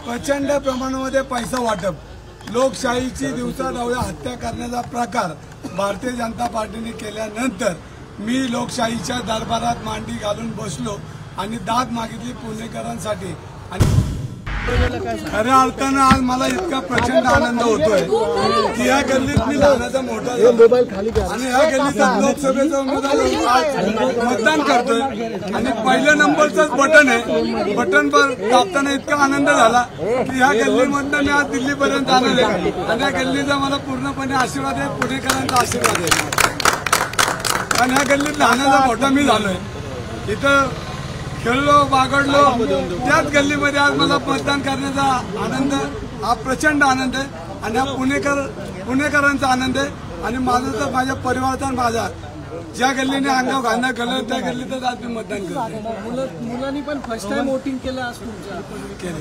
प्रचंड प्रमाणामध्ये पैसा वाटप, लोकशाहीची दिवसाढवळ्या हत्या करण्याचा प्रकार भारतीय जनता पार्टीने केल्यानंतर मी लोकशाहीच्या दरबारात मांडी घालून बसलो आणि दाद मागितली पुणेकरांसाठी। आणि खऱ्या अर्थानं आज मला इतका प्रचंड आनंद होतोय की या गल्लीत मी लहानाचा मोठा आणि या गल्लीचा लोकसभेचा उमेदवार मतदान करतोय आणि पहिल्या नंबरचंच बटन आहे। बटनवर दाबताना इतका आनंद झाला की या गल्लीमधनं मी आज दिल्लीपर्यंत आलेलो आहे आणि या गल्लीचा मला पूर्णपणे आशीर्वाद आहे, पुणेकरांचा आशीर्वाद आहे। आणि ह्या गल्लीत लहानाचा मोठा मी झालोय, इथं खेळलो बागडलो, त्याच गल्लीमध्ये आज मला मतदान करण्याचा आनंद, हा प्रचंड आनंद आहे आणि हा पुणेकरांचा आनंद आहे। आणि माझं तर माझ्या परिवाराचा माझा ज्या गल्लीने अंगाव घालणं गेलं त्या गल्लीतच आज मी मतदान करतो। मुलांनी पण फर्स्ट टाइम वोटिंग केलं आज केलं,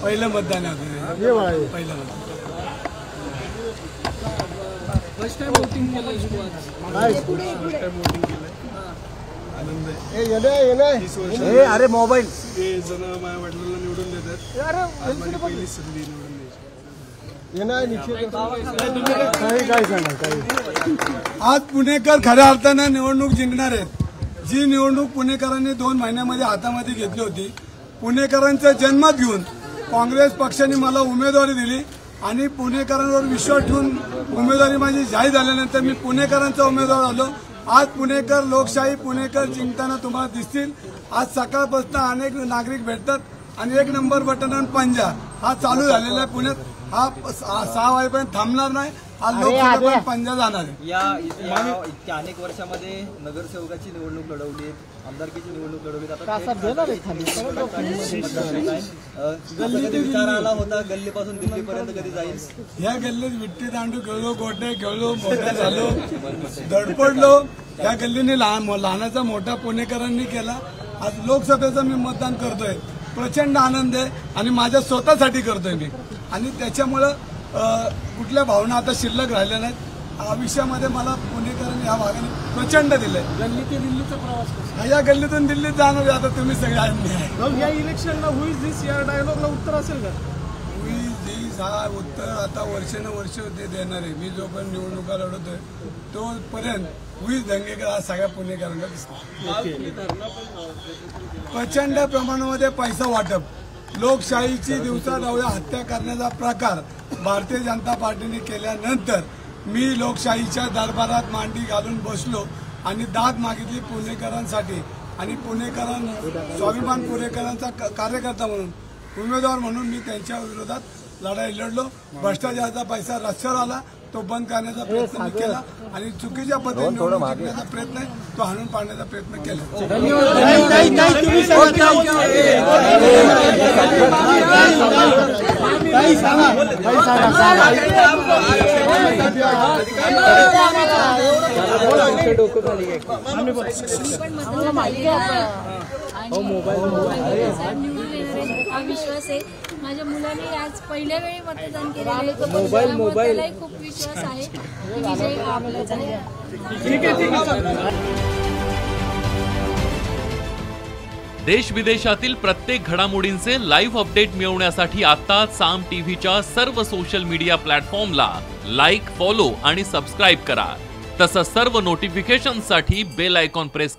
पहिलं मतदान आहे, पहिलं फर्स्ट टाइम वोटिंग केलं आनंद आहे। अरे मोबाईल जण माझ्या वडिलांना निवडून देतात, पहिली संधी निवडून द्यायची। आज पुणेकर खऱ्या अर्थानं निवडणूक जिंकणार आहेत। जी निवडणूक पुणेकरांनी 2 महिन्यामध्ये हातामध्ये घेतली होती, पुणेकरांचा जन्म घेऊन काँग्रेस पक्षाने मला उमेदवारी दिली आणि पुणेकरांवर विश्वास ठेवून उमेदवारी माझी जाहीर झाल्यानंतर मी पुणेकरांचा उमेदवार आलो। आज पुणेकर लोकशाही, पुणेकर जिंकताना तुम्हाला दिसतील। आज सकाळपासून अनेक नागरिक भेटतात आणि 1 नंबर बटन आणि पंजा हा चालू झालेला आहे पुण्यात। हा 6 वाजेपर्यंत थांबणार नाही, हा लोकसभा पंजा जाणार आहे। या इतक्या अनेक वर्षामध्ये नगरसेवकाची निवडणूक लढवली, आमदारकीची निवडणूक लढवली, विचार आला होता गल्लीपासून दिल्लीपर्यंत कधी जाईल? या गल्लीत विट्टी दांडू खेळलो, गोटे खेळलो, मोठा झालो, धडपडलो। या गल्लीने लहानाचा मोठा पुणेकरांनी केला। आज लोकसभेचं मी मतदान करतोय, प्रचंड आनंद आहे आणि माझ्या स्वतःसाठी करतोय मी। आणि त्याच्यामुळं कुठल्या भावना आता शिल्लक राहिल्या नाहीत। आयुष्यामध्ये मला पुणेकरांनी या भागाने प्रचंड दिलंय। गल्ली ते दिल्लीचा प्रवास या गल्लीतून दिल्लीत जाणार आता तुम्ही सगळे आहे। या इलेक्शनला हुई दिस या डायलॉगला उत्तर असेल का? हुई दिस हा उत्तर आता वर्ष ते देणार आहे। मी जोपर्यंत निवडणुका लढवतोय तोपर्यंत हुईच दंगेकर हा सगळ्या पुणेकरांना दिसतो। प्रचंड प्रमाणामध्ये पैसा वाटप, लोकशाहीची दिवसाढवळ्या हत्या करण्याचा प्रकार भारतीय जनता पार्टीने केल्यानंतर मी लोकशाहीच्या दरबारात मांडी घालून बसलो आणि दाद मागितली पुणेकरांसाठी। आणि स्वाभिमान पुणेकरांचा कार्यकर्ता म्हणून, उमेदवार म्हणून मी त्यांच्या विरोधात लढाई लढलो। भ्रष्टाचाराचा पैसा रस्त्यावर आला तो बंद करण्याचा प्रयत्न मी केला आणि चुकीच्या पद्धतीने जिंकण्याचा प्रयत्न आहे तो हाणून पाडण्याचा प्रयत्न केला। हा विश्वास आहे। माझ्या मुलाने आज पहिल्या वेळी मतदान केलेले, मोबाईल खूप विश्वास आहे की विजय आपलाच आहे। देश विदेशातील प्रत्येक घडामोडींचे लाईव्ह अपडेट मिळवण्यासाठी आता साम टीव्हीच्या सर्व सोशल मीडिया प्लॅटफॉर्मला लाईक, फॉलो आणि सबस्क्राईब करा। तसंच सर्व नोटिफिकेशनसाठी बेल आयकॉन प्रेस